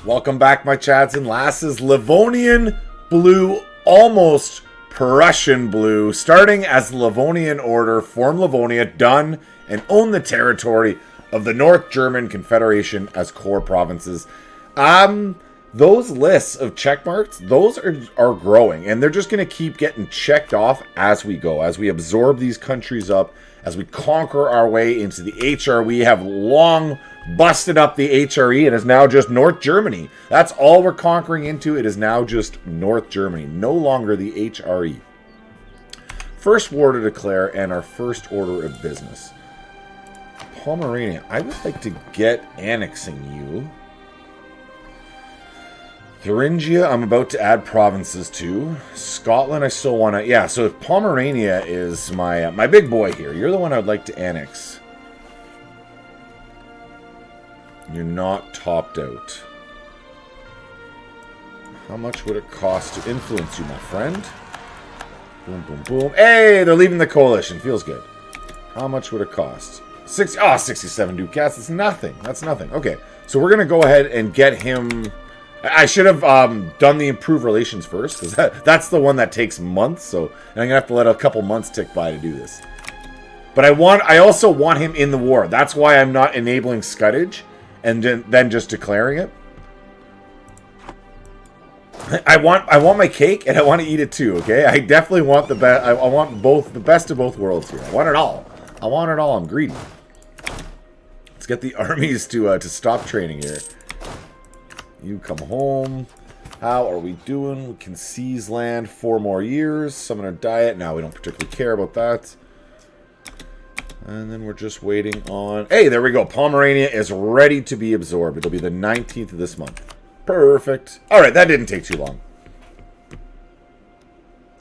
Welcome back, my chads and lasses. Livonian Blue, almost Prussian Blue, starting as the Livonian Order, form Livonia, done, and own the territory of the North German Confederation as core provinces. Those lists of check marks, those are growing, and they're just going to keep getting checked off as we go, as we absorb these countries up, as we conquer our way into the HR. We have long busted up the HRE. It is now just North Germany. That's all we're conquering into. It is now just North Germany, no longer the HRE. First war to declare and our first order of business. Pomerania, I would like to get annexing you. Thuringia, I'm about to add provinces to. Scotland, I still want to... Yeah, so if Pomerania is my big boy here. You're the one I'd like to annex. You're not topped out. How much would it cost to influence you, my friend? Boom, boom, boom. Hey, they're leaving the coalition. Feels good. How much would it cost? 67 ducats. That's nothing. That's nothing. Okay, so we're going to go ahead and get him... I should have done the improved relations first, because that's the one that takes months, so and I'm going to have to let a couple months tick by to do this. But I also want him in the war. That's why I'm not enabling scuddage and then just declaring it. I want my cake, and I want to eat it too, okay? I definitely want the best. I want the best of both worlds here. I want it all. I want it all. I'm greedy. Let's get the armies to stop training here. You come home. How are we doing? We can seize land 4 more years. Summon a diet. Now we don't particularly care about that. And then we're just waiting on... Hey, there we go. Pomerania is ready to be absorbed. It'll be the 19th of this month. Perfect. All right, that didn't take too long.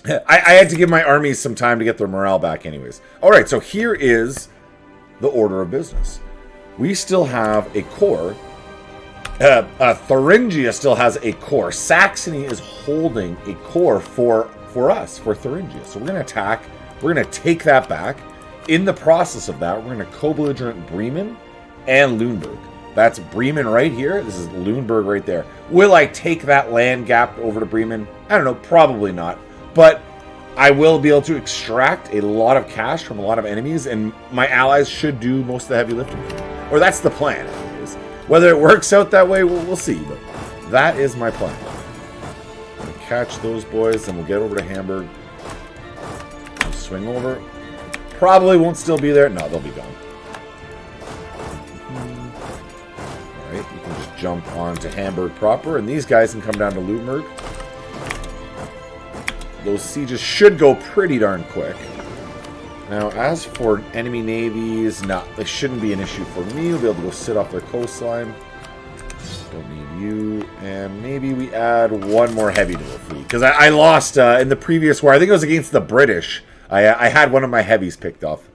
I had to give my armies some time to get their morale back anyways. All right, so here is the order of business. We still have a core... Thuringia still has a core. Saxony is holding a core for us, for Thuringia. So we're going to attack. We're going to take that back. In the process of that, we're going to co-belligerent Bremen and Lüneburg. That's Bremen right here. This is Lüneburg right there. Will I take that land gap over to Bremen? I don't know. Probably not. But I will be able to extract a lot of cash from a lot of enemies, and my allies should do most of the heavy lifting. Or that's the plan. Whether it works out that way, we'll see. But that is my plan. We'll catch those boys, and we'll get over to Hamburg. We'll swing over. Probably won't still be there. No, they'll be gone. Alright, you can just jump onto Hamburg proper, and these guys can come down to Lüneburg. Those sieges should go pretty darn quick. Now, as for enemy navies, no, they shouldn't be an issue for me. We'll be able to go sit off their coastline. Don't need you. And maybe we add 1 more heavy to the fleet. Because I lost in the previous war. I think it was against the British. I had one of my heavies picked off.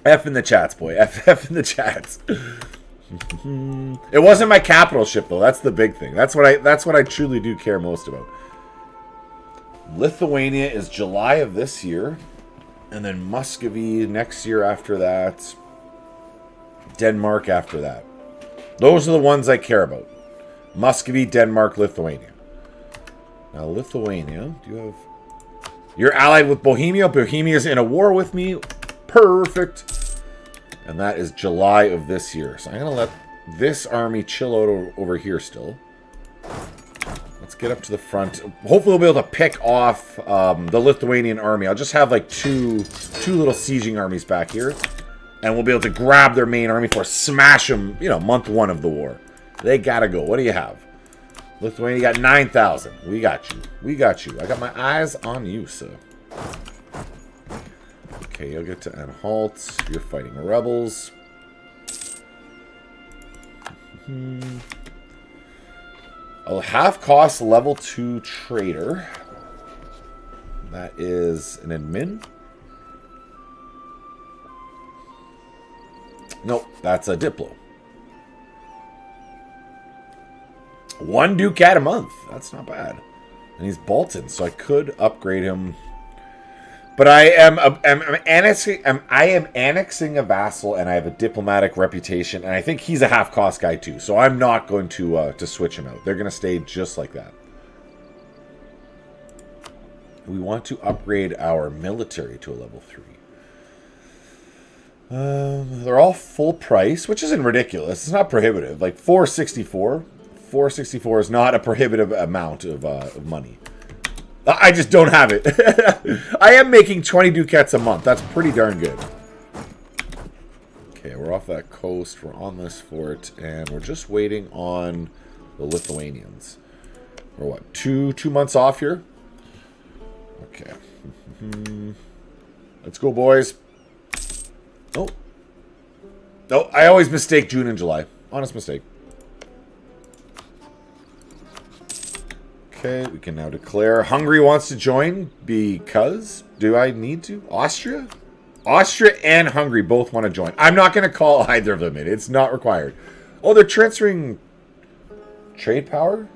F in the chats, boy. F in the chats. It wasn't my capital ship, though. That's the big thing. That's what I truly do care most about. Lithuania is July of this year, and then Muscovy next year after that, Denmark after that. Those are the ones I care about. Muscovy, Denmark, Lithuania. Now, Lithuania, do you have... You're allied with Bohemia. Bohemia's in a war with me. Perfect. And that is July of this year. So I'm going to let this army chill out over here still. Let's get up to the front. Hopefully we'll be able to pick off the Lithuanian army. I'll just have like two little sieging armies back here. And we'll be able to grab their main army force, smash them, month 1 of the war. They gotta go. What do you have? Lithuania, you got 9,000. We got you. We got you. I got my eyes on you, sir. Okay, you'll get to Anhalt. You're fighting rebels. A half-cost level 2 trader. That is an admin. Nope, that's a Diplo. 1 ducat a month. That's not bad. And he's Bolton, so I could upgrade him. But I am annexing a vassal, and I have a diplomatic reputation, and I think he's a half-cost guy too. So I'm not going to switch him out. They're going to stay just like that. We want to upgrade our military to a level 3. They're all full price, which isn't ridiculous. It's not prohibitive. Like 464. 464 is not a prohibitive amount of money. I just don't have it. I am making 20 ducats a month. That's pretty darn good. Okay, we're off that coast. We're on this fort, and we're just waiting on the Lithuanians. We're what, two months off here? Okay. Let's go, boys. Oh. No, I always mistake June and July. Honest mistake. Okay, we can now declare. Hungary wants to join because... Do I need to? Austria? Austria and Hungary both want to join. I'm not going to call either of them in. It's not required. Oh, they're transferring trade power?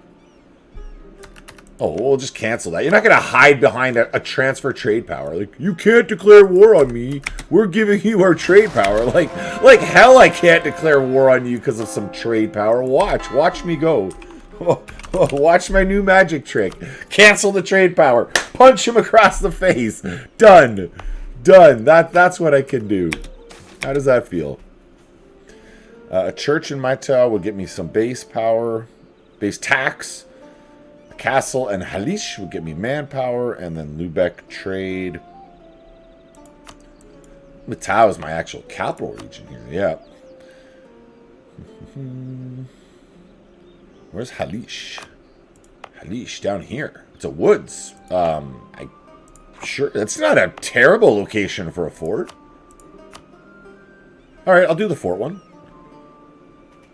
Oh, we'll just cancel that. You're not going to hide behind a transfer trade power. Like, you can't declare war on me. We're giving you our trade power. Like hell I can't declare war on you because of some trade power. Watch me go. Watch my new magic trick. Cancel the trade power. Punch him across the face. Done. That's what I can do. How does that feel? A church in my town will get me some base power, base tax. A castle and Halish will get me manpower, and then Lubeck trade. Matau is my actual capital region here. Yeah. Where's Halish? Halish, down here. It's a woods. Sure, it's not a terrible location for a fort. Alright, I'll do the fort one.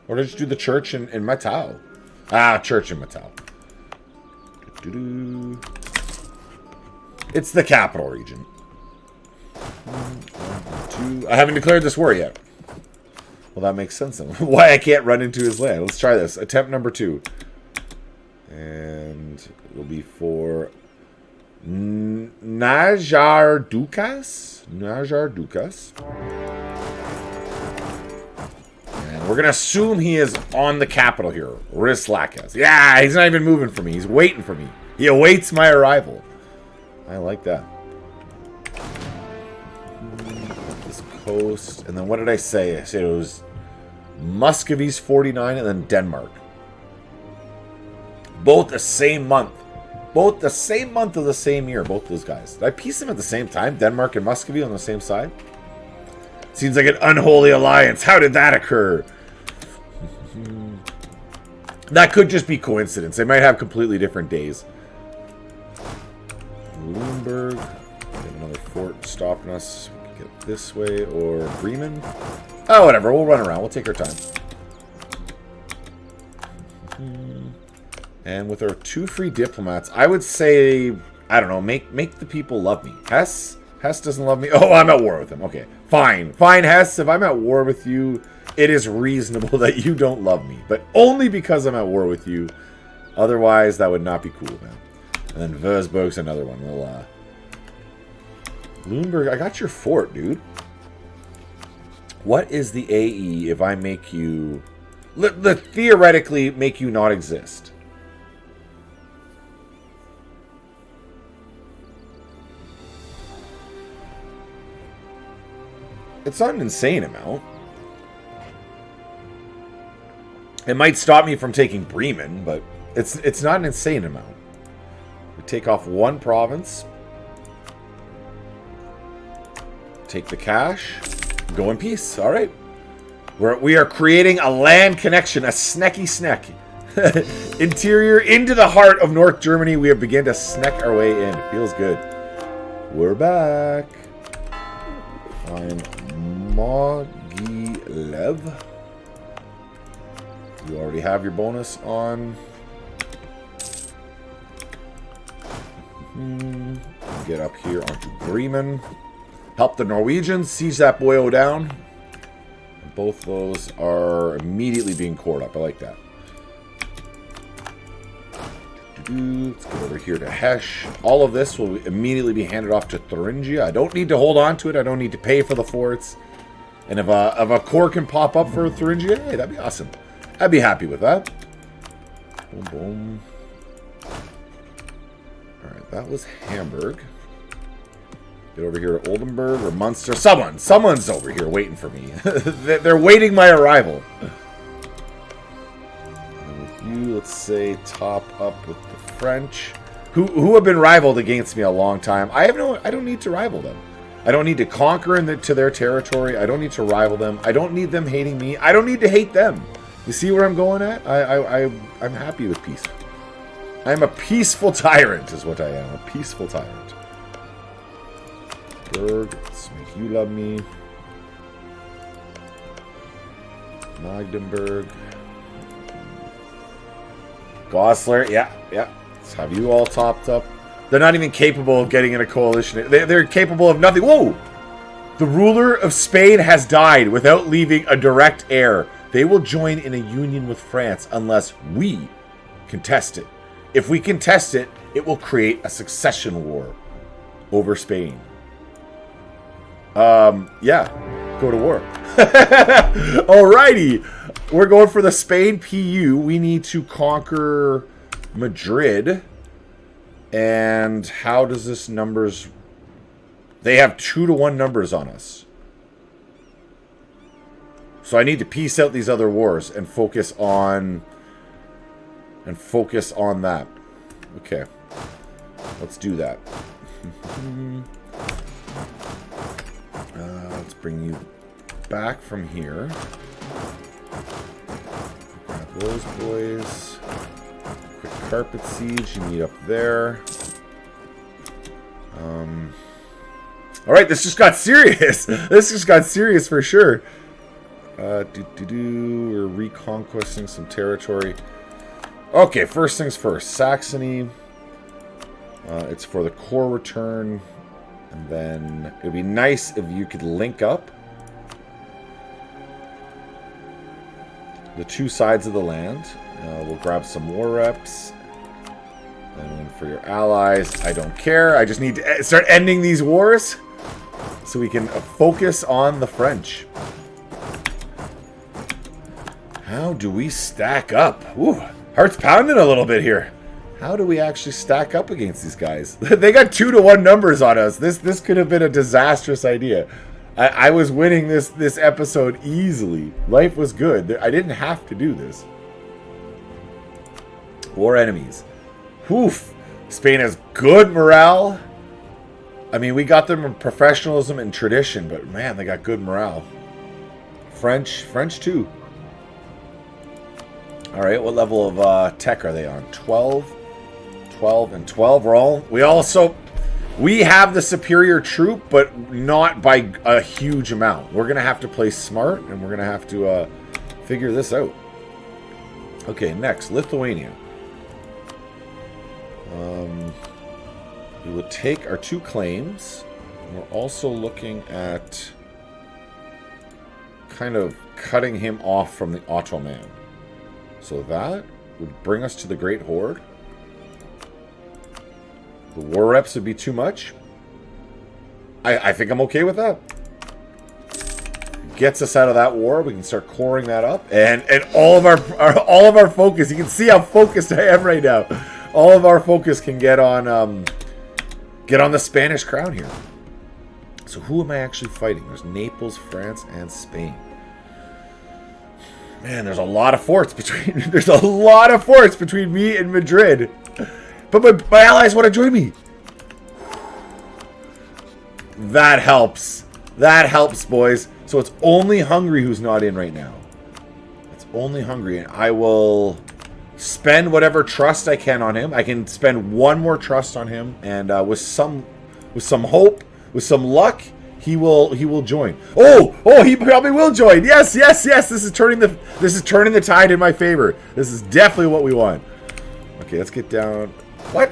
Or just do the church in Matau. Church in Matau. It's the capital region. 1, 2. I haven't declared this war yet. Well, that makes sense then. Why I can't run into his land. Let's try this. Attempt number 2. And it will be for Najar Dukas. And we're going to assume he is on the capital here. Rislakas. Yeah, he's not even moving for me. He's waiting for me. He awaits my arrival. I like that. This coast. And then what did I say? I said it was Muscovy's 49 and then Denmark. Both the same month. Both the same month of the same year. Both those guys. Did I piece them at the same time? Denmark and Muscovy on the same side? Seems like an unholy alliance. How did that occur? That could just be coincidence. They might have completely different days. Bloomberg. We have another fort stopping us. We can get this way. Or Bremen. Oh, whatever. We'll run around. We'll take our time. And with our 2 free diplomats, I would say, I don't know, make the people love me. Hess doesn't love me. Oh, I'm at war with him. Okay, fine. Fine, Hess. If I'm at war with you, it is reasonable that you don't love me. But only because I'm at war with you. Otherwise, that would not be cool, man. And then Würzburg's another one. We'll, Bloomberg, I got your fort, dude. What is the AE if I make you... theoretically make you not exist? It's not an insane amount. It might stop me from taking Bremen, but it's not an insane amount. We take off 1 province. Take the cash. Go in peace. All right. We are creating a land connection, a snecky snack. Interior into the heart of North Germany. We have begun to snack our way in. It feels good. We're back. I'm Mogilev. You already have your bonus on. Get up here onto Bremen. Help the Norwegians. Siege that boyo down. Both those are immediately being cored up. I like that. Let's get over here to Hesh. All of this will immediately be handed off to Thuringia. I don't need to hold on to it. I don't need to pay for the forts. And if a core can pop up for Thuringia, hey, that'd be awesome. I'd be happy with that. Boom, boom. Alright, that was Hamburg. Get over here to Oldenburg or Munster. Someone's over here waiting for me. They're waiting my arrival. And with you, let's say top up with the French, who have been rivaled against me a long time. I don't need to rival them. I don't need to conquer into their territory. I don't need to rival them. I don't need them hating me. I don't need to hate them. You see where I'm going at? I'm happy with peace. I'm a peaceful tyrant, is what I am. A peaceful tyrant. Berg, let's make you love me. Magdeburg. Goslar, yeah. Let's have you all topped up. They're not even capable of getting in a coalition. They're capable of nothing. Whoa! The ruler of Spain has died without leaving a direct heir. They will join in a union with France unless we contest it. If we contest it, it will create a succession war over Spain. Yeah. Go to war. Alrighty. We're going for the Spain PU. We need to conquer Madrid. And how does this numbers... They have 2-to-1 numbers on us. So I need to piece out these other wars and focus on... that. Okay. Let's do that. Let's bring you back from here. Grab those boys. Quick carpet siege. You meet up there. Alright, this just got serious. This just got serious for sure. We're reconquesting some territory. Okay, first things first. Saxony. It's for the core return. And then it would be nice if you could link up the two sides of the land. We'll grab some war reps. And then for your allies, I don't care. I just need to start ending these wars so we can focus on the French. How do we stack up? Ooh, heart's pounding a little bit here. How do we actually stack up against these guys? They got 2-to-1 numbers on us. This could have been a disastrous idea. I was winning this episode easily. Life was good. I didn't have to do this. War enemies. Woof. Spain has good morale. I mean, we got them in professionalism and tradition, but man, they got good morale. French too. All right, what level of tech are they on? 12. 12 and 12. We have the superior troop, but not by a huge amount. We're gonna have to play smart, and we're gonna have to figure this out. Okay, next, Lithuania. We will take our 2 claims. We're also looking at kind of cutting him off from the Ottoman. So that would bring us to the Great Horde. The war reps would be too much. I think I'm okay with that. Gets us out of that war. We can start coring that up, and all of our focus. You can see how focused I am right now. All of our focus can get on the Spanish crown here. So who am I actually fighting? There's Naples, France, and Spain. Man, there's a lot of forts between me and Madrid. But my allies want to join me. That helps. That helps, boys. So it's only Hungary who's not in right now. It's only Hungary, and I will spend whatever trust I can on him. I can spend 1 more trust on him, and with some hope, with some luck, he will join. Oh, he probably will join. Yes. This is turning the tide in my favor. This is definitely what we want. Okay, let's get down. What?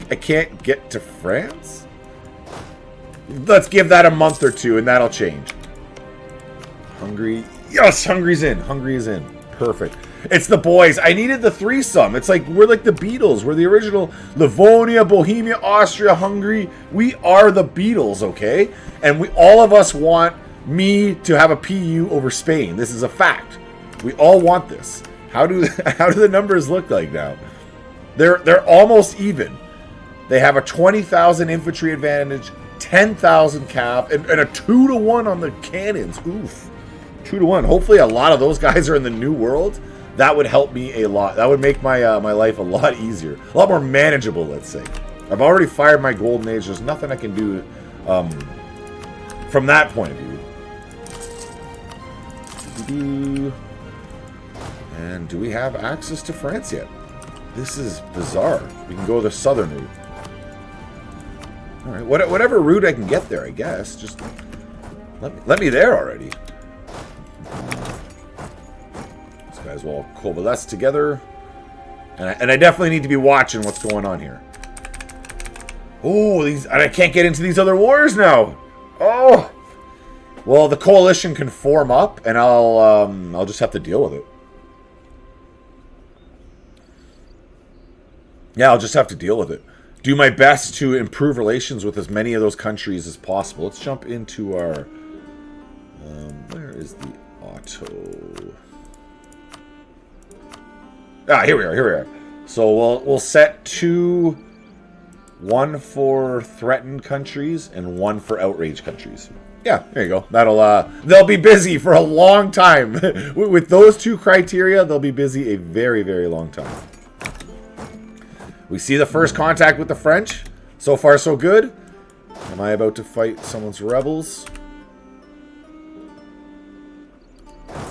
I can't get to France? Let's give that a month or 2, and that'll change. Hungary. Yes, Hungary's in. Hungary is in. Perfect. It's the boys. I needed the threesome. It's like, we're like the Beatles. We're the original Livonia, Bohemia, Austria, Hungary. We are the Beatles, okay? And all of us want me to have a PU over Spain. This is a fact. We all want this. How do the numbers look like now? They're almost even. They have a 20,000 infantry advantage, 10,000 cap, and a 2-to-1 on the cannons. Oof. 2-to-1. Hopefully a lot of those guys are in the New World. That would help me a lot. That would make my my life a lot easier. A lot more manageable, let's say. I've already fired my Golden Age. There's nothing I can do from that point of view. And do we have access to France yet? This is bizarre. We can go the southern route. Alright, whatever route I can get there, I guess. Just let me there already. These guys will all coalesce together. And I definitely need to be watching what's going on here. Oh, and I can't get into these other wars now. Oh! Well, the coalition can form up, and I'll just have to deal with it. Yeah, I'll just have to deal with it. Do my best to improve relations with as many of those countries as possible. Let's jump into our... where is the auto? Ah, here we are. So we'll set 2... 1 for threatened countries and 1 for outraged countries. Yeah, there you go. They'll be busy for a long time. With those 2 criteria, they'll be busy a very, very long time. We see the first contact with the French. So far, so good. Am I about to fight someone's rebels?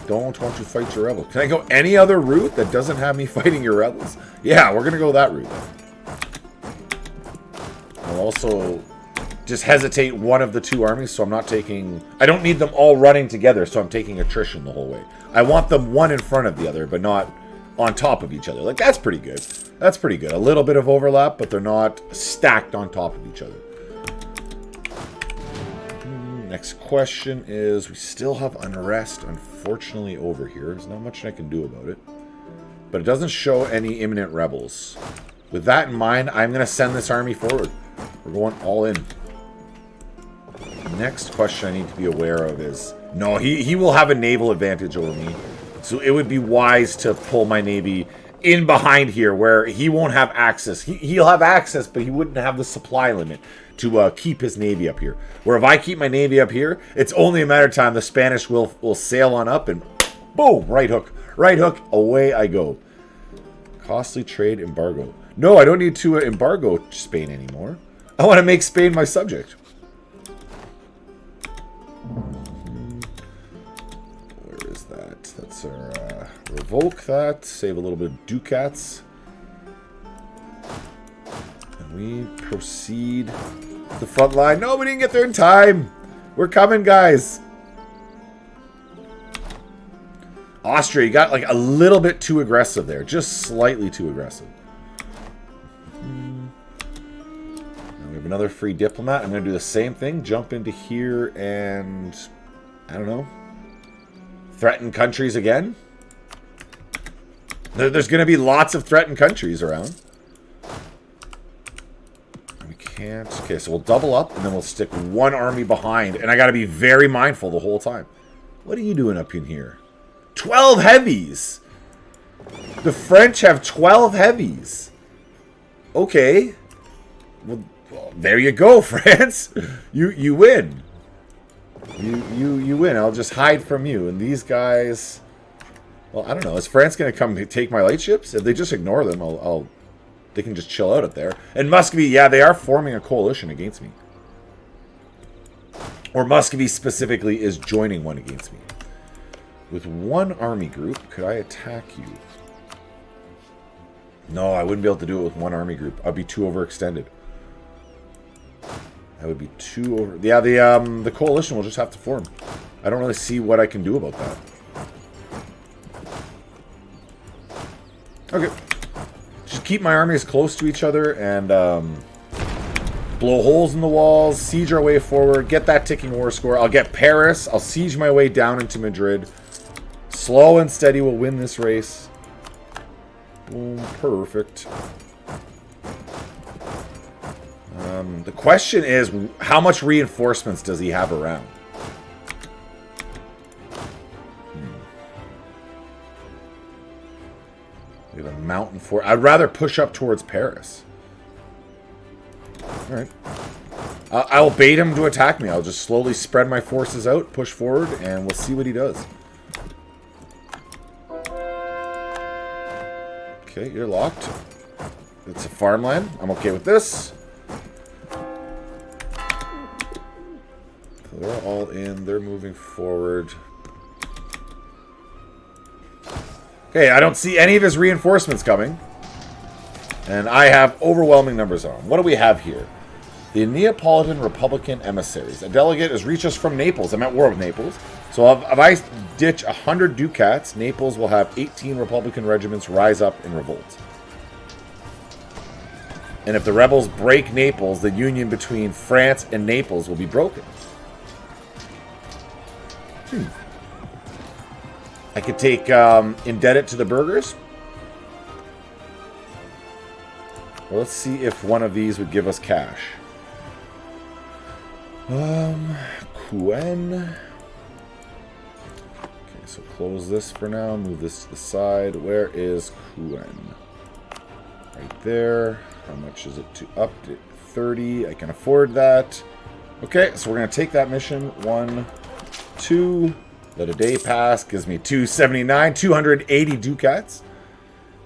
Don't want to fight your rebels. Can I go any other route that doesn't have me fighting your rebels? Yeah, we're going to go that route. I'll also just hesitate one of the 2 armies, so I'm not taking... I don't need them all running together, so I'm taking attrition the whole way. I want them one in front of the other, but not on top of each other. Like, that's pretty good. That's pretty good. A little bit of overlap, but they're not stacked on top of each other. Next question is, we still have unrest, unfortunately, over here. There's not much I can do about it. But it doesn't show any imminent rebels. With that in mind, I'm going to send this army forward. We're going all in. Next question I need to be aware of is... No, he will have a naval advantage over me. So it would be wise to pull my navy in behind here where he won't have access. He'll have access, but he wouldn't have the supply limit to keep his navy up here. Where if I keep my navy up here, it's only a matter of time. The Spanish will sail on up and boom, right hook. Right hook, away I go. Costly trade embargo. No, I don't need to embargo Spain anymore. I want to make Spain my subject. Where is that? That's our... revoke that. Save a little bit of ducats. And we proceed to the front line. No, we didn't get there in time. We're coming, guys. Austria, you got like a little bit too aggressive there. Just slightly too aggressive. We have another free diplomat. I'm going to do the same thing. Jump into here and... I don't know. Threaten countries again. There's going to be lots of threatened countries around. We can't... Okay, so we'll double up and then we'll stick 1 army behind. And I got to be very mindful the whole time. What are you doing up in here? 12 heavies! The French have 12 heavies. Okay. Well, there you go, France. You win. You win. I'll just hide from you. And these guys... Well, I don't know. Is France going to come take my light ships? If they just ignore them, they can just chill out there. And Muscovy, yeah, they are forming a coalition against me. Or Muscovy specifically is joining one against me. With 1 army group, could I attack you? No, I wouldn't be able to do it with 1 army group. I'd be too overextended. That would be too over... Yeah, the coalition will just have to form. I don't really see what I can do about that. Okay. Just keep my armies close to each other and blow holes in the walls, siege our way forward, get that ticking war score. I'll get Paris. I'll siege my way down into Madrid. Slow and steady will win this race. Boom, perfect. The question is, how much reinforcements does he have around? We have a mountain fort. I'd rather push up towards Paris. Alright. I'll bait him to attack me. I'll just slowly spread my forces out, push forward, and we'll see what he does. Okay, you're locked. It's a farmland. I'm okay with this. So they're all in. They're moving forward. Okay, I don't see any of his reinforcements coming. And I have overwhelming numbers on him. What do we have here? The Neapolitan Republican emissaries. A delegate has reached us from Naples. I'm at war with Naples. So if I ditch 100 ducats, Naples will have 18 Republican regiments rise up in revolt. And if the rebels break Naples, the union between France and Naples will be broken. I could take indebt it to the burghers. Well, let's see if one of these would give us cash. Quen. Okay, so close this for now. Move this to the side. Where is Quen? Right there. How much is it to up to 30? I can afford that. Okay, so we're going to take that mission. 1, 2. Let a day pass. Gives me 279, 280 ducats.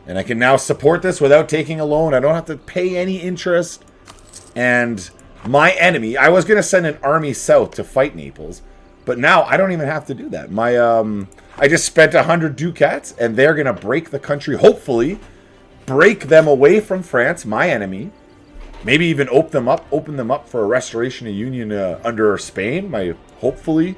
And I can now support this without taking a loan. I don't have to pay any interest. And my enemy, I was going to send an army south to fight Naples. But now I don't even have to do that. I just spent 100 ducats. And they're going to break the country, hopefully. Break them away from France, my enemy. Maybe even open them up for a restoration of union under Spain, my hopefully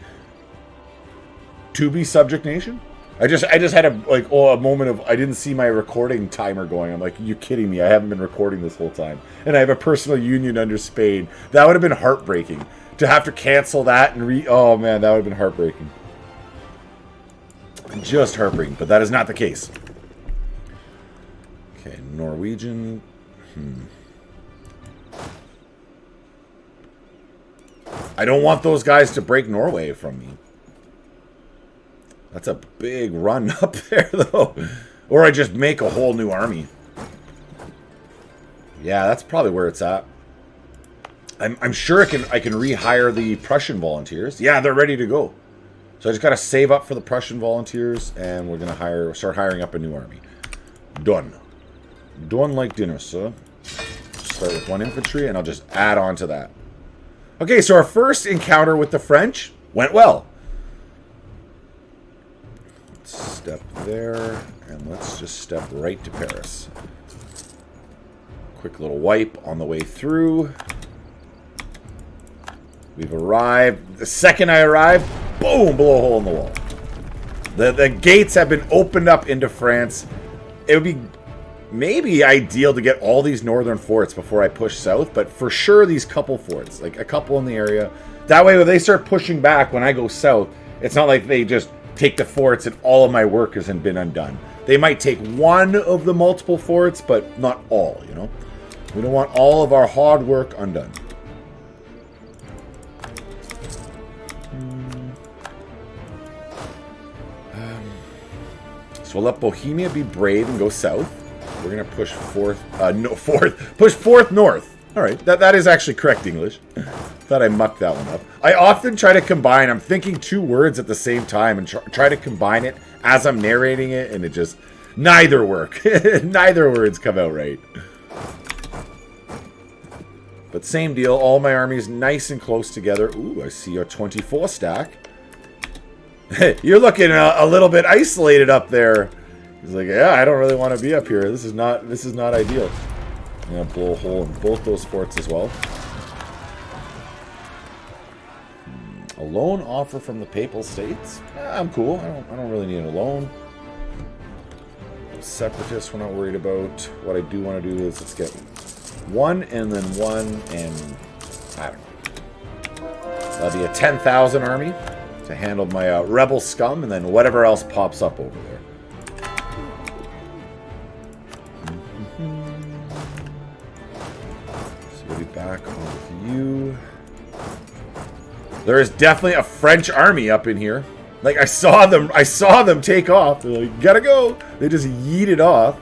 to-be subject nation. I just had a moment of I didn't see my recording timer going. I'm like, you kidding me? I haven't been recording this whole time, and I have a personal union under Spain. That would have been heartbreaking to have to cancel that and oh man, that would have been heartbreaking. Just heartbreaking, but that is not the case. Okay, Norwegian. I don't want those guys to break Norway from me. That's a big run up there, though. Or I just make a whole new army. Yeah, that's probably where it's at. I'm sure I can rehire the Prussian volunteers. Yeah, they're ready to go. So I just got to save up for the Prussian volunteers, and we're going to start hiring up a new army. Done. Done like dinner, sir. Start with 1 infantry, and I'll just add on to that. Okay, so our first encounter with the French went well. Let's step there, and let's just step right to Paris. Quick little wipe on the way through. We've arrived. The second I arrive, boom, blow a hole in the wall. The gates have been opened up into France. It would be maybe ideal to get all these northern forts before I push south, but for sure these couple forts, like a couple in the area. That way when they start pushing back when I go south, it's not like they just take the forts and all of my work hasn't been undone. They might take one of the multiple forts, but not all, you know? We don't want all of our hard work undone. So we'll let Bohemia be brave and go south. We're going to push push fourth north. All right, that is actually correct English. Thought I mucked that one up. I often try to combine, I'm thinking 2 words at the same time and try to combine it as I'm narrating it, and it just, neither work. Neither words come out right. But same deal, all my armies nice and close together. Ooh, I see a 24 stack. You're looking a little bit isolated up there. He's like, yeah, I don't really want to be up here. This is not ideal. I'm gonna blow a hole in both those forts as well. A loan offer from the Papal States? I'm cool. I don't really need a loan. Separatists we're not worried about. What I do want to do is let's get 1 and then 1 and I don't know. That'll be a 10,000 army to handle my rebel scum and then whatever else pops up over there. you. There is definitely a French army up in here. Like, I saw them take off. They're like, gotta go. They just yeeted off.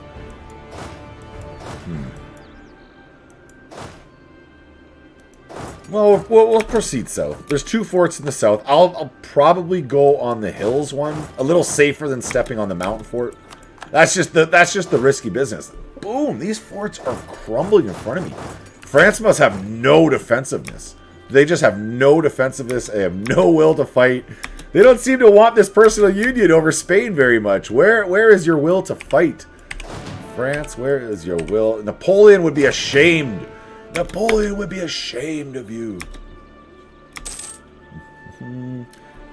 Well, we'll proceed south. There's 2 forts in the south. I'll probably go on the hills one. A little safer than stepping on the mountain fort. That's just the risky business. Boom! These forts are crumbling in front of me. France must have no defensiveness. They just have no defensiveness. They have no will to fight. They don't seem to want this personal union over Spain very much. Where is your will to fight? France, where is your will? Napoleon would be ashamed. Napoleon would be ashamed of you.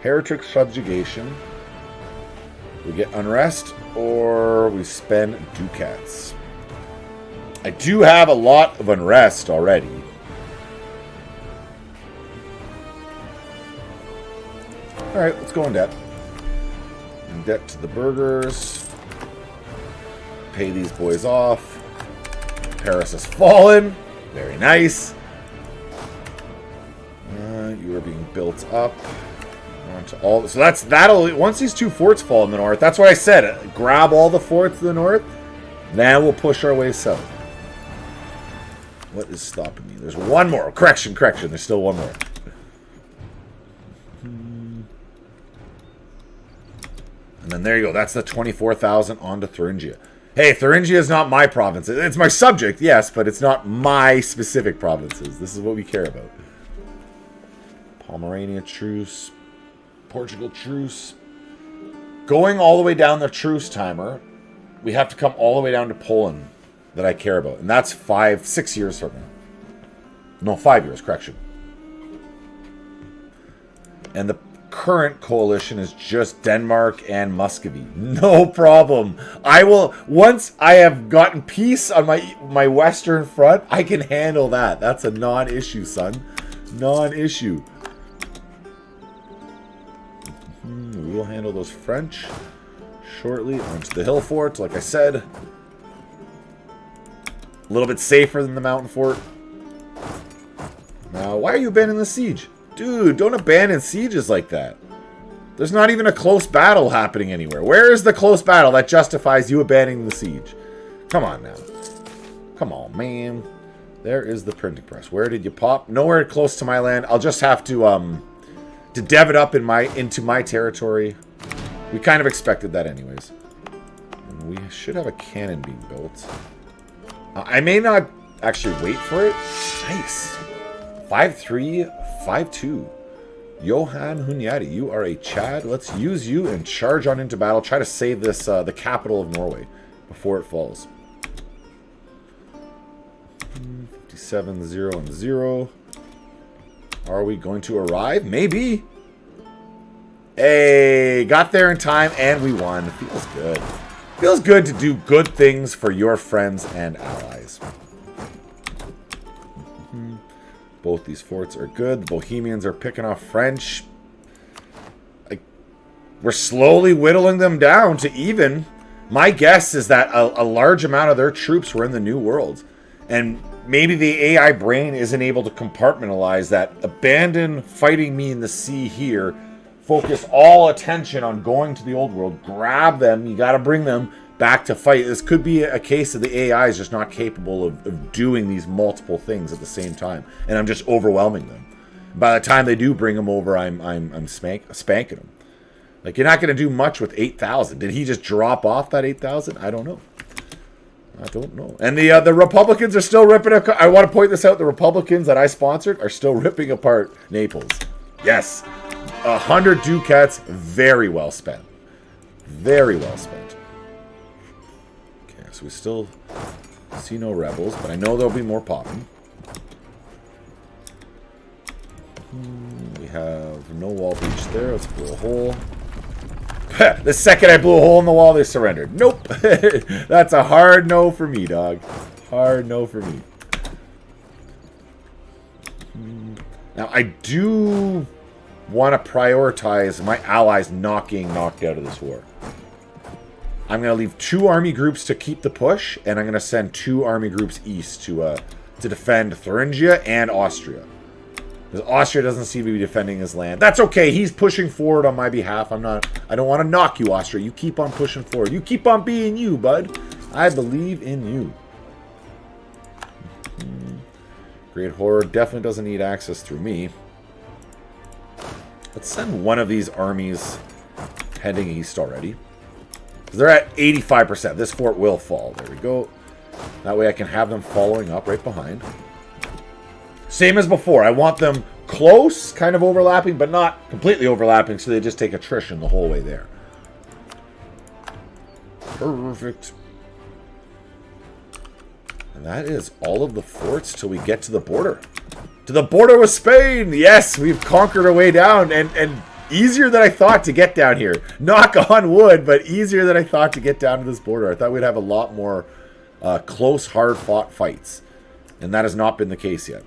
Heretic subjugation. We get unrest, or we spend ducats. I do have a lot of unrest already. Alright, let's go in debt. In debt to the burghers. Pay these boys off. Paris has fallen. Very nice. You are being built up. Onto all. So that'll. Once these 2 forts fall in the north, that's what I said. Grab all the forts in the north. Now we'll push our way south. What is stopping me? There's one more. Correction. There's still one more. And then there you go. That's the 24,000 onto Thuringia. Hey, Thuringia is not my province. It's my subject, yes, but it's not my specific provinces. This is what we care about. Pomerania truce. Portugal truce. Going all the way down the truce timer, we have to come all the way down to Poland that I care about. And that's 6 years from now. No, 5 years, correction. And the current coalition is just Denmark and Muscovy. No problem. Once I have gotten peace on my western front, I can handle that. That's a non-issue, son. Non-issue. We will handle those French shortly. Onto the hill fort, like I said. A little bit safer than the mountain fort. Now, why are you abandoning the siege? Dude, don't abandon sieges like that. There's not even a close battle happening anywhere. Where is the close battle that justifies you abandoning the siege? Come on now. Come on, man. There is the printing press. Where did you pop? Nowhere close to my land. I'll just have to dev it up into my territory. We kind of expected that anyways. And we should have a cannon being built. I may not actually wait for it. Nice. 5-3, 5-2. Johan Hunyadi, you are a Chad. Let's use you and charge on into battle. Try to save this, the capital of Norway, before it falls. 57, 0, and 0. Are we going to arrive? Maybe. Hey, got there in time and we won. Feels good. Feels good to do good things for your friends and allies. Both these forts are good. The Bohemians are picking off French. We're slowly whittling them down to even. My guess is that a large amount of their troops were in the New World. And maybe the AI brain isn't able to compartmentalize that. Abandon fighting me in the sea here. Focus all attention on going to the Old World. Grab them. You got to bring them back to fight. This could be a case of the AI is just not capable of doing these multiple things at the same time, and I'm just overwhelming them. By the time they do bring them over, I'm spanking them. Like, you're not going to do much with 8,000. Did he just drop off that 8,000? I don't know. I don't know. And the Republicans are still ripping apart. I want to point this out. The Republicans that I sponsored are still ripping apart Naples. Yes. 100 ducats. Very well spent. Very well spent. Okay, so we still see no rebels, but I know there'll be more popping. We have no wall breach there. Let's blow a hole. The second I blew a hole in the wall, they surrendered. Nope. That's a hard no for me, dog. Hard no for me. Now, I do want to prioritize my allies not getting knocked out of this war. I'm going to leave 2 army groups to keep the push, and I'm going to send 2 army groups east to defend Thuringia and Austria. Because Austria doesn't seem to be defending his land. That's okay. He's pushing forward on my behalf. I don't want to knock you, Austria. You keep on pushing forward. You keep on being you, bud. I believe in you. Great Horror definitely doesn't need access through me. Let's send one of these armies heading east already. They're at 85%. This fort will fall. There we go. That way I can have them following up right behind. Same as before. I want them close, kind of overlapping, but not completely overlapping, so they just take attrition the whole way there. Perfect. And that is all of the forts till we get to the border. To the border with Spain! Yes, we've conquered our way down, and easier than I thought to get down here. Knock on wood, but easier than I thought to get down to this border. I thought we'd have a lot more close, hard-fought fights. And that has not been the case yet.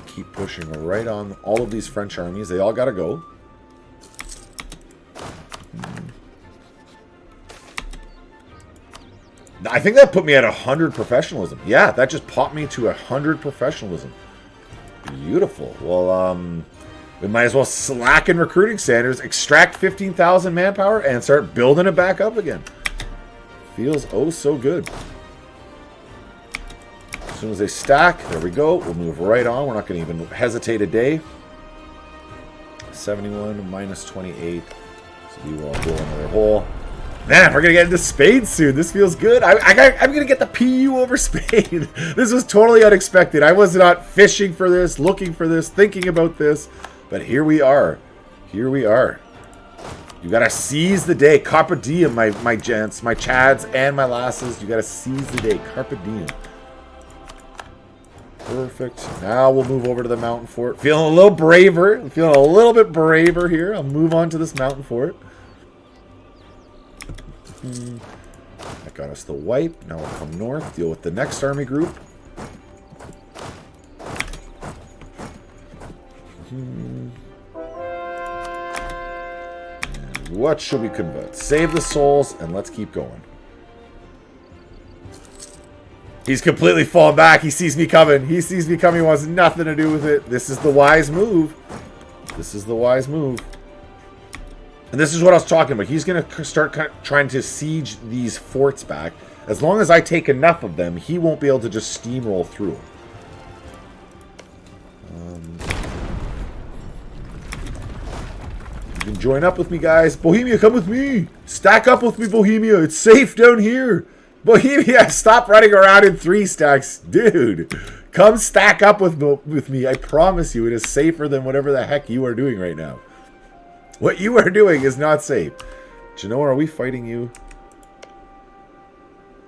Keep pushing right on all of these French armies. They all gotta go. I think that put me at 100 professionalism. Yeah, that just popped me to 100 professionalism. Beautiful. Well, we might as well slacken recruiting standards, extract 15,000 manpower, and start building it back up again. Feels oh so good. As soon as they stack, there we go. We'll move right on. We're not going to even hesitate a day. 71 minus 28. So we will blow another hole. Man, we're going to get into Spain soon. This feels good. I'm going to get the PU over Spain. This was totally unexpected. I was not fishing for this, looking for this, thinking about this. But here we are. Here we are. You got to seize the day. Carpe diem, my gents, my chads, and my lasses. You got to seize the day. Carpe diem. Perfect. Now we'll move over to the mountain fort. Feeling a little braver. Feeling a little bit braver here. I'll move on to this mountain fort. That got us the wipe. Now we'll come north. Deal with the next army group. And what should we convert? Save the souls and let's keep going. He's completely fallen back. He sees me coming. He sees me coming. He wants nothing to do with it. This is the wise move. This is the wise move. And this is what I was talking about. He's going to start trying to siege these forts back. As long as I take enough of them, he won't be able to just steamroll through them. You can join up with me, guys. Bohemia, come with me. Stack up with me, Bohemia. It's safe down here. Bohemia, stop running around in 3 stacks. Dude, come stack up with me. I promise you, it is safer than whatever the heck you are doing right now. What you are doing is not safe. Genoa, are we fighting you?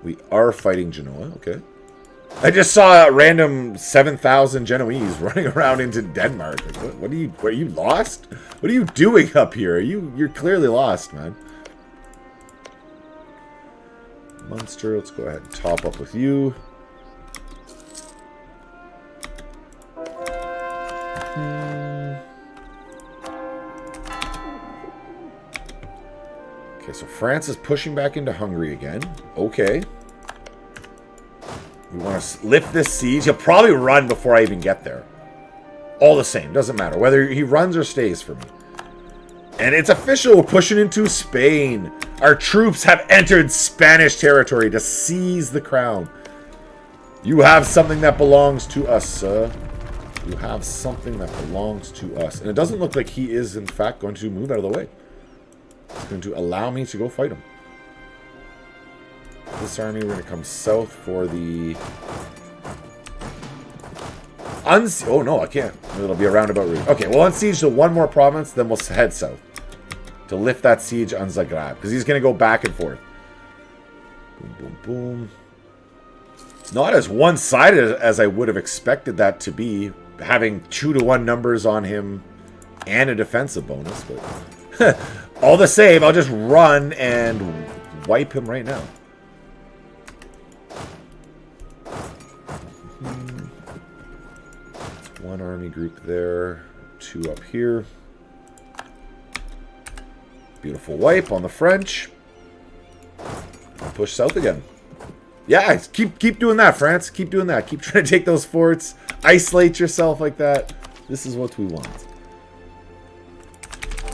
We are fighting Genoa, okay. I just saw a random 7,000 Genoese running around into Denmark. Like, what are you lost? What are you doing up here? You're clearly lost, man. Munster, let's go ahead and top up with you. Okay, so France is pushing back into Hungary again. Okay. We want to lift this siege. He'll probably run before I even get there. All the same, doesn't matter. Whether he runs or stays for me. And it's official, we're pushing into Spain. Our troops have entered Spanish territory to seize the crown. You have something that belongs to us, sir. You have something that belongs to us. And it doesn't look like he is, in fact, going to move out of the way. He's going to allow me to go fight him. This army, we're going to come south for the... Oh, no, I can't. It'll be a roundabout route. Okay, we'll unsiege to one more province, then we'll head south. To lift that siege on Zagreb. Because he's going to go back and forth. Boom, boom, boom. Not as one-sided as I would have expected that to be. Having 2-to-1 numbers on him and a defensive bonus. But all the same, I'll just run and wipe him right now. One army group there. 2 up here. Beautiful wipe on the French. I'll push south again. Yeah, keep doing that, France. Keep doing that. Keep trying to take those forts. Isolate yourself like that. This is what we want.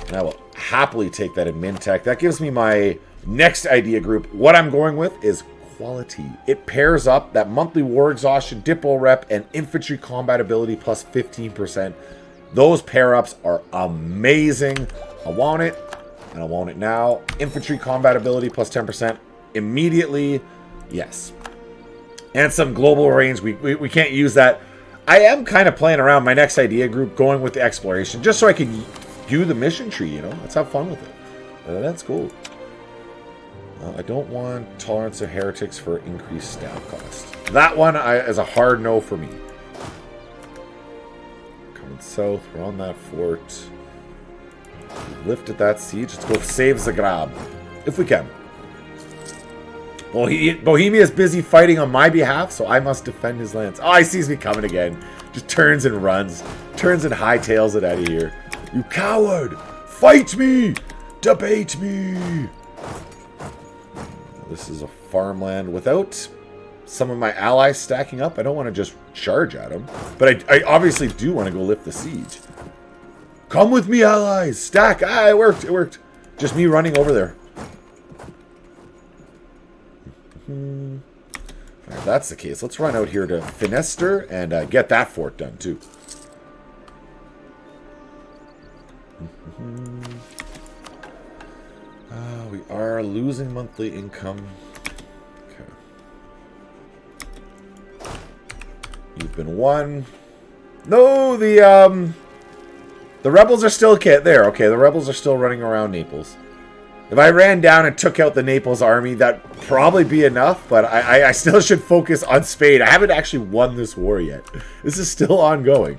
And I will happily take that in Mintech. That gives me my next idea group. What I'm going with is quality. It pairs up that monthly war exhaustion, diplo rep, and infantry combat ability plus 15%. Those pair-ups are amazing. I want it, and I want it now. Infantry combat ability plus 10% immediately. Yes. And some global range. We can't use that. I am kind of playing around my next idea group, going with the exploration, just so I can do the mission tree, you know? Let's have fun with it. That's cool. I don't want tolerance of heretics for increased staff cost. That one is a hard no for me. Coming south, we're on that fort. We've lifted that siege. Let's go save Zagreb, if we can. Bohemia is busy fighting on my behalf, so I must defend his lands. Oh, he sees me coming again. Just turns and runs. Turns and hightails it out of here. You coward! Fight me! Debate me! This is a farmland without some of my allies stacking up. I don't want to just charge at them. But I obviously do want to go lift the siege. Come with me, allies! Stack! Ah, it worked. It worked. Just me running over there. If that's the case, let's run out here to Finester and get that fort done too. We are losing monthly income. Okay. You've been won. No, the rebels are still there. Okay, the rebels are still running around Naples. If I ran down and took out the Naples army, that'd probably be enough, but I still should focus on Spain. I haven't actually won this war yet. This is still ongoing.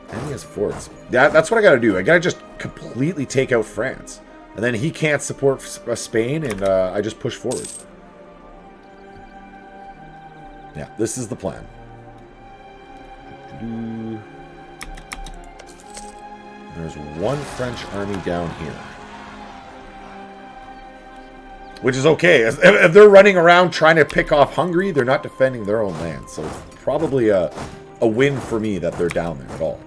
And he has forts. That's what I gotta do. I gotta just completely take out France. And then he can't support Spain, and I just push forward. Yeah, this is the plan. There's one French army down here. Which is okay. If they're running around trying to pick off Hungary, they're not defending their own land. So it's probably a win for me that they're down there at all.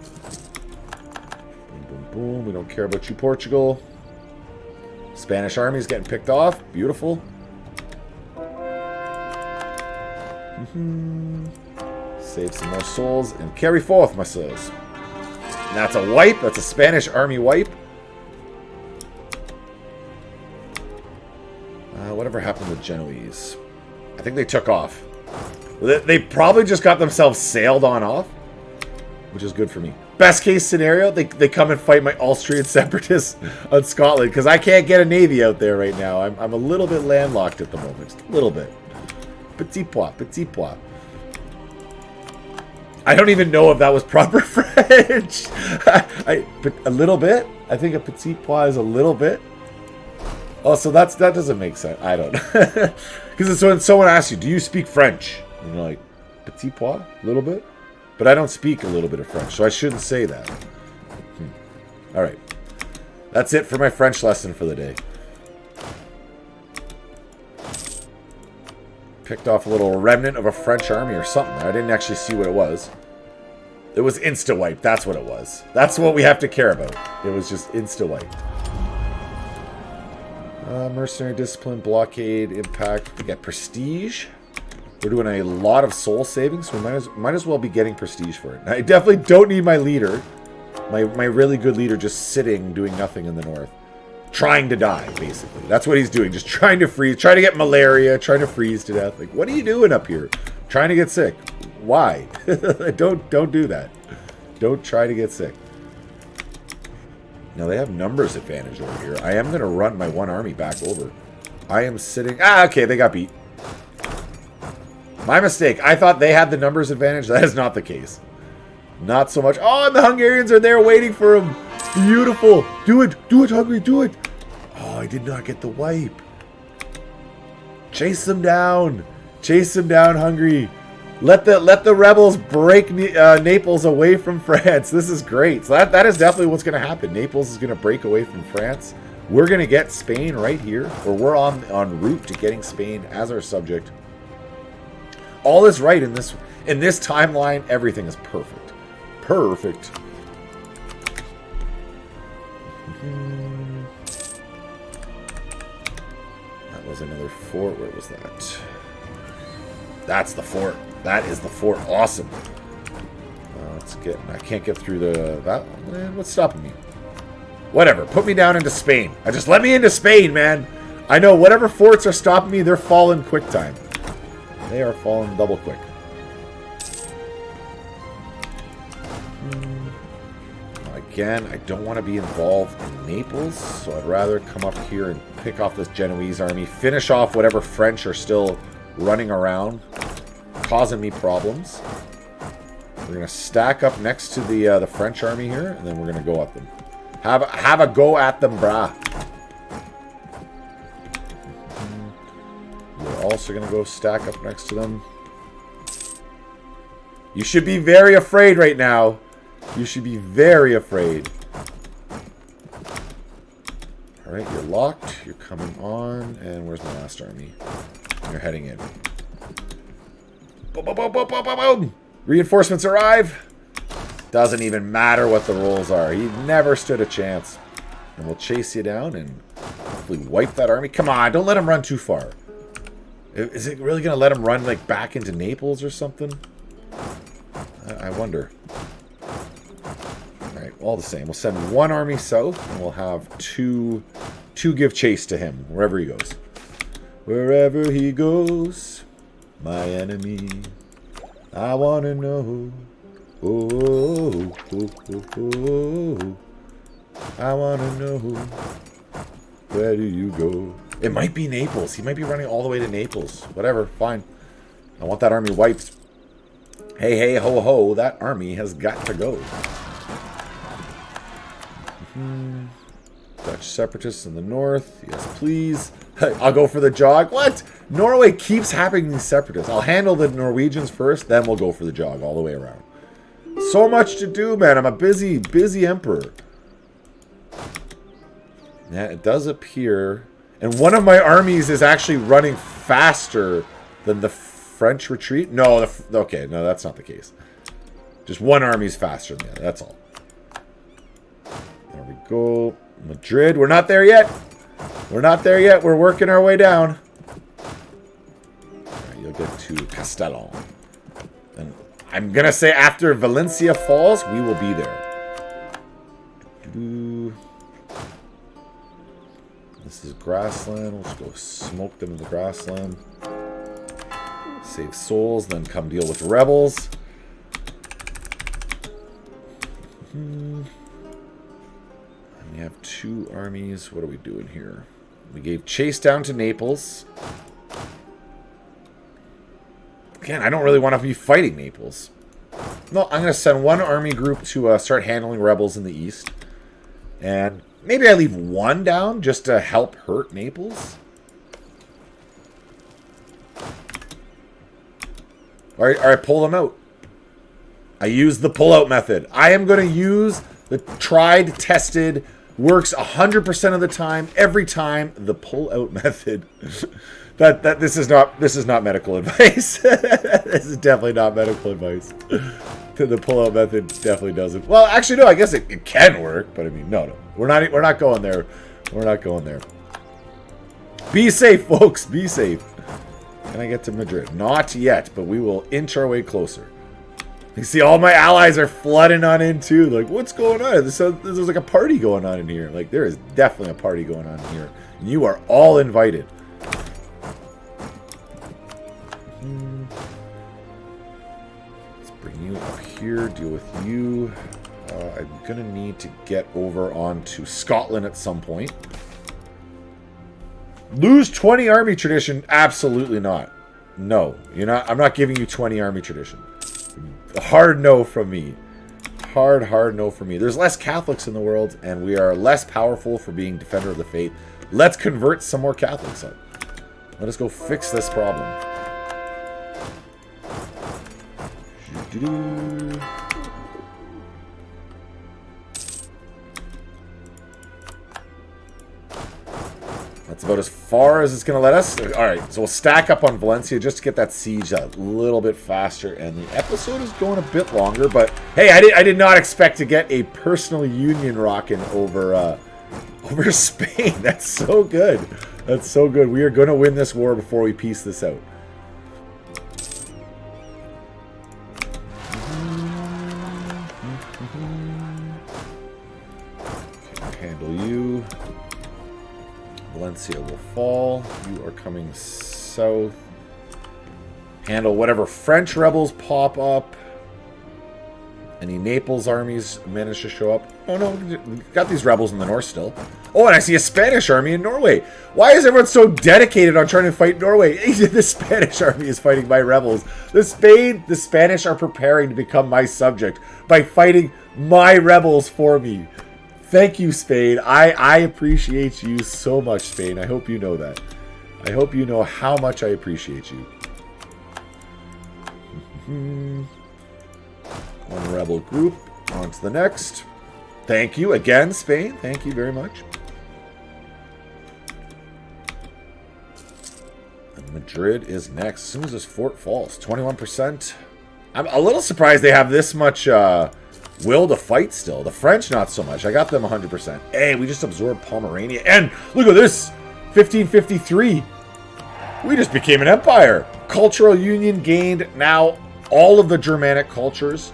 Boom, boom, boom. We don't care about you, Portugal. Spanish army's getting picked off. Beautiful. Save some more souls and carry forth, my sirs. And that's a wipe. That's a Spanish army wipe. Whatever happened to the Genoese? I think they took off. They probably just got themselves sailed on off, which is good for me. Best case scenario, they come and fight my Austrian separatists on Scotland, because I can't get a navy out there right now. I'm a little bit landlocked at the moment. Just a little bit. Petit pois, petit pois. I don't even know if that was proper French. But a little bit? I think a petit pois is a little bit. Oh, so that doesn't make sense. I don't know. Because it's when someone asks you, do you speak French? And you're like, petit pois? A little bit? But I don't speak a little bit of French, so I shouldn't say that. All right. That's it for my French lesson for the day. Picked off a little remnant of a French army or something. I didn't actually see what it was. It was insta-wipe. That's what it was. That's what we have to care about. It was just insta-wipe. Mercenary discipline, blockade, impact. We get prestige. We're doing a lot of soul savings, so we might as well be getting prestige for it. I definitely don't need my leader. My really good leader just sitting, doing nothing in the north. Trying to die, basically. That's what he's doing. Just trying to freeze. Trying to get malaria. Trying to freeze to death. Like, what are you doing up here? Trying to get sick. Why? Don't do that. Don't try to get sick. Now, they have numbers advantage over here. I am going to run my one army back over. I am sitting... okay, they got beat. My mistake. I thought they had the numbers advantage. That is not the case. Not so much. Oh, and the Hungarians are there waiting for him. Beautiful. Do it. Do it, Hungary. Do it. Oh, I did not get the wipe. Chase them down. Chase them down, Hungary. Let the rebels break Naples away from France. This is great. So that is definitely what's going to happen. Naples is going to break away from France. We're going to get Spain right here, or we're on route to getting Spain as our subject. All is right in this timeline. Everything is perfect. Perfect. That was another fort. Where was that? That's the fort. That is the fort. Awesome. Let's get. I can't get through that. What's stopping me? Whatever. Put me down into Spain. Just let me into Spain, man. I know whatever forts are stopping me, they're falling quick time. They are falling double quick. Again, I don't want to be involved in Naples, so I'd rather come up here and pick off this Genoese army, finish off whatever French are still running around, causing me problems. We're going to stack up next to the French army here, and then we're going to go at them. Have a go at them, brah. We're also going to go stack up next to them. You should be very afraid right now. You should be very afraid. Alright, you're locked. You're coming on. And where's my last army? You're heading in. Boom, boom, boom, boom, boom, boom, boom. Reinforcements arrive. Doesn't even matter what the rolls are. He never stood a chance. And we'll chase you down and hopefully wipe that army. Come on, don't let him run too far. Is it really going to let him run like back into Naples or something? I wonder. Alright, all the same. We'll send one army south and we'll have two give chase to him wherever he goes. Wherever he goes, my enemy, I want to know. Oh, oh, oh, oh, I want to know. Where do you go? It might be Naples. He might be running all the way to Naples. Whatever, fine. I want that army wiped. Hey, hey, ho, ho. That army has got to go. Dutch separatists in the north. Yes, please. I'll go for the jog. What? Norway keeps having these separatists. I'll handle the Norwegians first, then we'll go for the jog all the way around. So much to do, man. I'm a busy, busy emperor. Yeah, it does appear. And one of my armies is actually running faster than the French retreat. No, okay, no, that's not the case. Just one army's faster than the other. That's all. There we go. Madrid. We're not there yet. We're not there yet. We're working our way down. All right, you'll get to Castellon. And I'm going to say after Valencia falls, we will be there. This is grassland. We'll just go smoke them in the grassland. Save souls, then come deal with rebels. And we have two armies. What are we doing here? We gave chase down to Naples. Again, I don't really want to be fighting Naples. No, I'm going to send one army group to start handling rebels in the east. And maybe I leave one down just to help hurt Naples. All right, pull them out. I use the pull-out method. I am going to use the tried, tested, works 100% of the time, every time, the pull-out method. This is not medical advice. This is definitely not medical advice. The pull-out method definitely doesn't. Well, actually, no. I guess it can work, but I mean, no. We're not going there. We're not going there. Be safe, folks. Be safe. Can I get to Madrid? Not yet, but we will inch our way closer. You see, all my allies are flooding on in too. Like, what's going on? There's like a party going on in here. Like, there is definitely a party going on in here. And you are all invited. Let's bring you up here. Deal with you. I'm gonna need to get over onto Scotland at some point. Lose 20 army tradition? Absolutely not. No, you're not. I'm not giving you 20 army tradition. Hard no from me. Hard no from me. There's less Catholics in the world, and we are less powerful for being defender of the faith. Let's convert some more Catholics up. Let us go fix this problem. That's about as far as it's going to let us. All right, so we'll stack up on Valencia just to get that siege a little bit faster. And the episode is going a bit longer, but hey, I did not expect to get a personal union rocking over Spain. That's so good. That's so good. We are going to win this war before we piece this out. Okay, handle you. Valencia will fall. You are coming south. Handle whatever French rebels pop up. Any Naples armies manage to show up? Oh no, we've got these rebels in the north still. Oh, and I see a Spanish army in Norway. Why is everyone so dedicated on trying to fight Norway? The Spanish army is fighting my rebels. The Spanish are preparing to become my subject by fighting my rebels for me. Thank you, Spain. I appreciate you so much, Spain. I hope you know that. I hope you know how much I appreciate you. One rebel group. On to the next. Thank you again, Spain. Thank you very much. And Madrid is next. As soon as this fort falls. 21%. I'm a little surprised they have this much will to fight still. The French, not so much. I got them 100%. Hey, we just absorbed Pomerania. And look at this. 1553. We just became an empire. Cultural union gained. Now all of the Germanic cultures,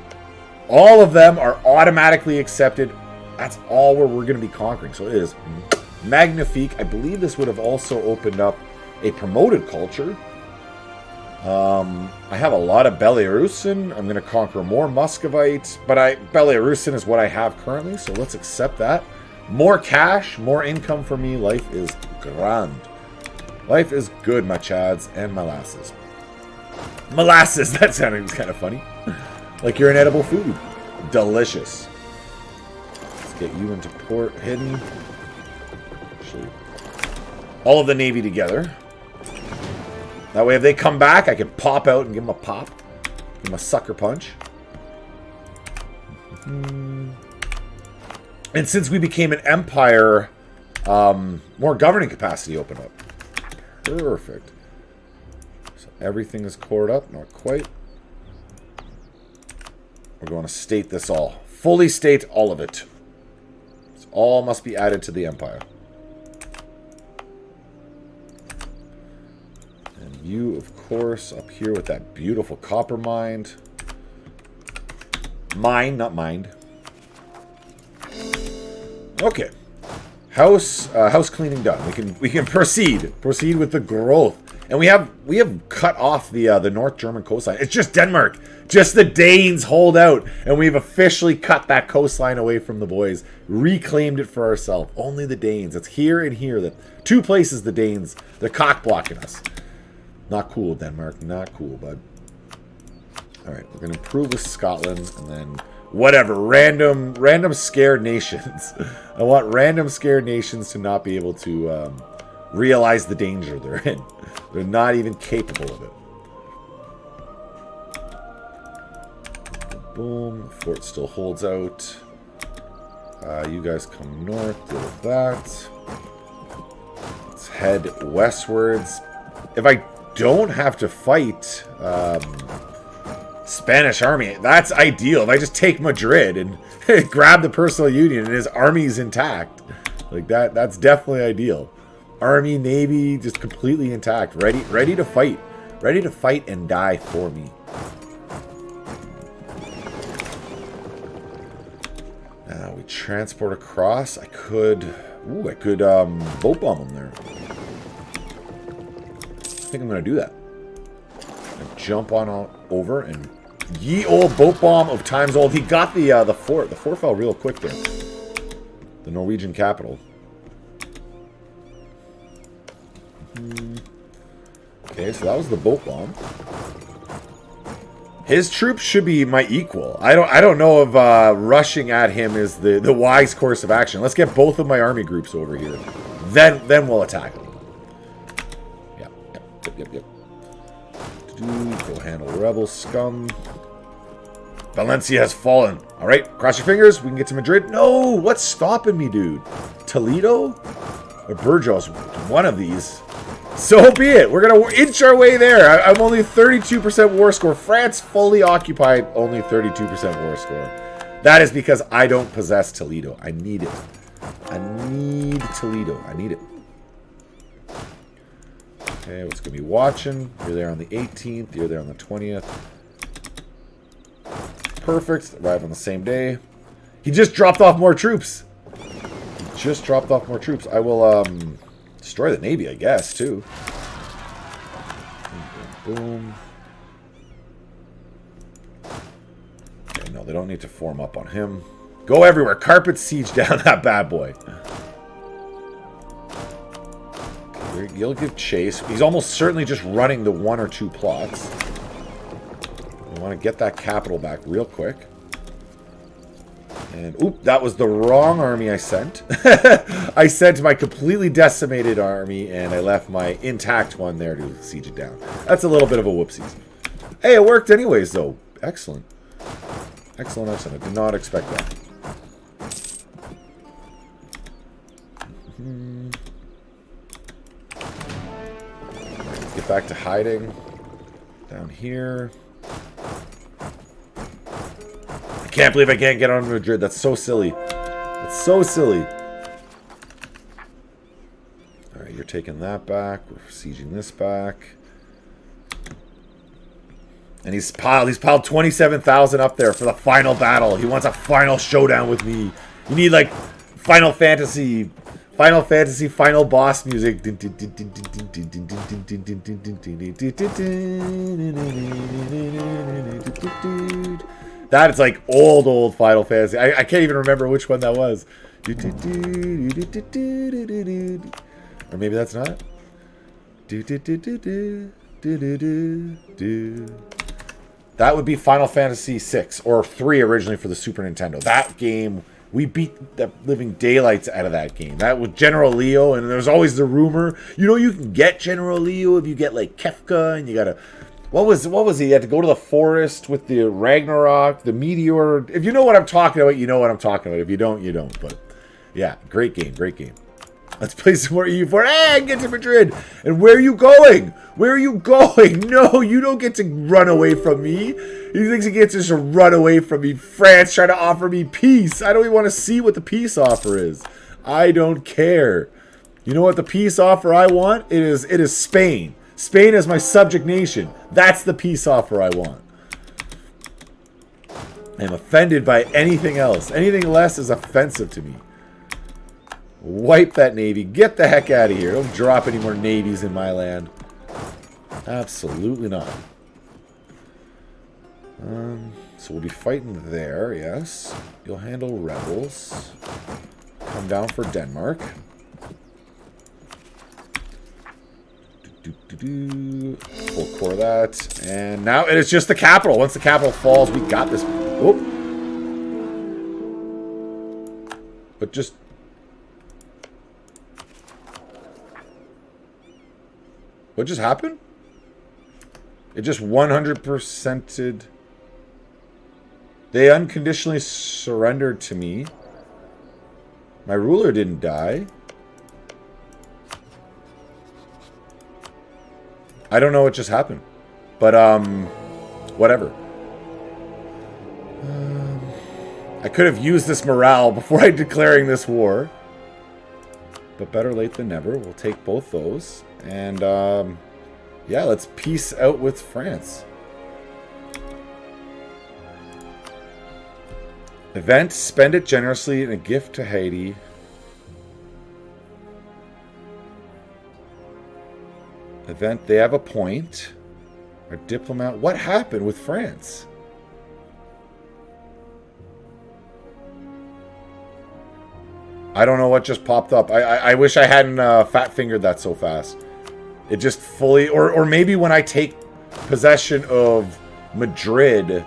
all of them are automatically accepted. That's all where we're going to be conquering. So it is magnifique. I believe this would have also opened up a promoted culture. I have a lot of Belarusian. I'm going to conquer more Muscovite, but Belarusian is what I have currently, so let's accept that. More cash, more income for me. Life is grand. Life is good, my chads and molasses. Molasses, that sounded kind of funny. Like you're an edible food. Delicious. Let's get you into port hidden. Actually, all of the Navy together. That way if they come back, I can pop out and give them a pop. Give them a sucker punch. And since we became an empire, more governing capacity opened up. Perfect. So everything is cored up. Not quite. We're going to state this all. Fully state all of it. This all must be added to the empire. And you, of course, up here with that beautiful copper mine. Mine, not mind. Okay. House cleaning done. We can proceed with the growth. And we have cut off the North German coastline. It's just Denmark. Just the Danes hold out, and we've officially cut that coastline away from the boys. Reclaimed it for ourselves. Only the Danes. It's here and here. That two places the Danes, they're cock blocking us. Not cool, Denmark. Not cool, bud. All right, we're gonna improve with Scotland, and then whatever. Random scared nations. I want random scared nations to not be able to realize the danger they're in. They're not even capable of it. Boom. The fort still holds out. You guys come north. Deal with that. Let's head westwards. If I don't have to fight Spanish army, that's ideal. If I just take Madrid and grab the personal union and his army's intact, like that's definitely ideal. Army, Navy, just completely intact, ready to fight, and die for me. Now we transport across. I could boat bomb him there. I think I'm gonna do that. Jump on over and ye old boat bomb of times old. He got the fort. The fort fell real quick there. The Norwegian capital. Okay, so that was the boat bomb. His troops should be my equal. I don't know if rushing at him is the wise course of action. Let's get both of my army groups over here. Then we'll attack him. Yep. Go handle rebel scum. Valencia has fallen. Alright, cross your fingers. We can get to Madrid. No! What's stopping me, dude? Toledo? or Burgos, one of these. So be it. We're going to inch our way there. I'm only 32% war score. France fully occupied, only 32% war score. That is because I don't possess Toledo. I need it. I need Toledo. I need it. Okay, what's going to be watching? You're there on the 18th. You're there on the 20th. Perfect. Arrive on the same day. He just dropped off more troops. He just dropped off more troops. I will destroy the Navy, I guess, too. Boom, boom. Okay, no, they don't need to form up on him. Go everywhere. Carpet siege down that bad boy. Okay, you'll give chase. He's almost certainly just running the 1 or 2 plots. We want to get that capital back real quick. And, oop, that was the wrong army I sent. I sent my completely decimated army, and I left my intact one there to siege it down. That's a little bit of a whoopsies. Hey, it worked anyways, though. Excellent. Excellent, excellent. I did not expect that. Let's get back to hiding. Down here. I can't believe I can't get on Madrid. That's so silly. That's so silly. Alright, you're taking that back. We're sieging this back. And he's piled 27,000 up there for the final battle. He wants a final showdown with me. You need like Final Fantasy final boss music. That is like old Final Fantasy. I can't even remember which one that was. Or maybe that's not. That would be Final Fantasy 6 or 3 originally for the Super Nintendo. That game, we beat the living daylights out of that game. That was General Leo, and there's always the rumor, you can get General Leo if you get like Kefka, and you gotta. What was he? You had to go to the forest with the Ragnarok, the meteor. If you know what I'm talking about, you know what I'm talking about. If you don't, you don't. But yeah, great game, great game. Let's play some more EU4. Hey, get to Madrid. And where are you going? Where are you going? No, you don't get to run away from me. He thinks he gets to just run away from me. France trying to offer me peace. I don't even want to see what the peace offer is. I don't care. You know what the peace offer I want? It is Spain. Spain is my subject nation. That's the peace offer I want. I'm offended by anything else. Anything less is offensive to me. Wipe that navy. Get the heck out of here. Don't drop any more navies in my land. Absolutely not. So we'll be fighting there, yes. You'll handle rebels. Come down for Denmark. Full core that. And now it is just the capital. Once the capital falls, we got this. Whoop. But just... What just happened? It just 100%ed. They unconditionally surrendered to me. My ruler didn't die. I don't know what just happened. But, whatever. I could have used this morale before declaring this war. But better late than never. We'll take both those. And, yeah, let's peace out with France. Event, spend it generously in a gift to Haiti. Event, they have a point. Our diplomat. What happened with France? I don't know what just popped up. I wish I hadn't fat-fingered that so fast. It just fully... Or maybe when I take possession of Madrid,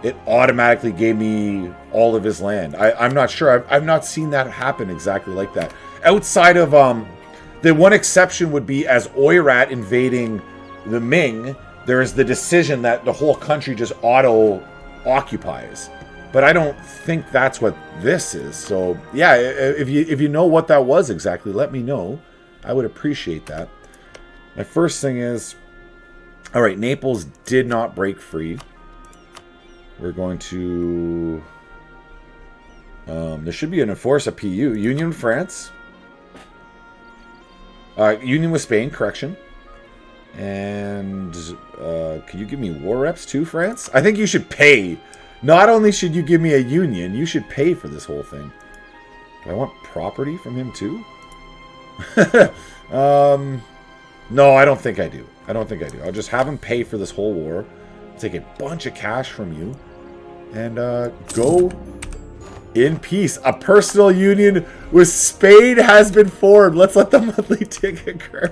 it automatically gave me all of his land. I'm not sure. I've not seen that happen exactly like that. Outside of... the one exception would be as Oirat invading the Ming, there is the decision that the whole country just auto-occupies. But I don't think that's what this is. So yeah, if you know what that was exactly, let me know. I would appreciate that. My first thing is, all right, Naples did not break free. We're going to... there should be an enforce a PU. Union with France. Union with Spain, correction. And can you give me war reps too, France? I think you should pay. Not only should you give me a union, you should pay for this whole thing. Do I want property from him too? No, I don't think I do. I'll just have him pay for this whole war. Take a bunch of cash from you. And go in peace. A personal union with Spain has been formed. Let's let the monthly ticket occur.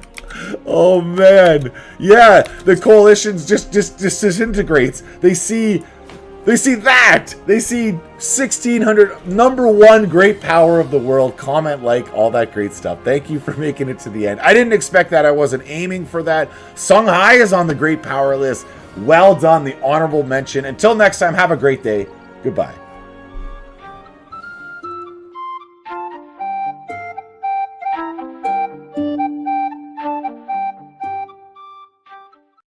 Oh, man. Yeah, the coalitions just disintegrates. They see that. They see 1,600, #1 great power of the world. Comment, like, all that great stuff. Thank you for making it to the end. I didn't expect that. I wasn't aiming for that. Songhai is on the great power list. Well done. The honorable mention. Until next time, have a great day. Goodbye.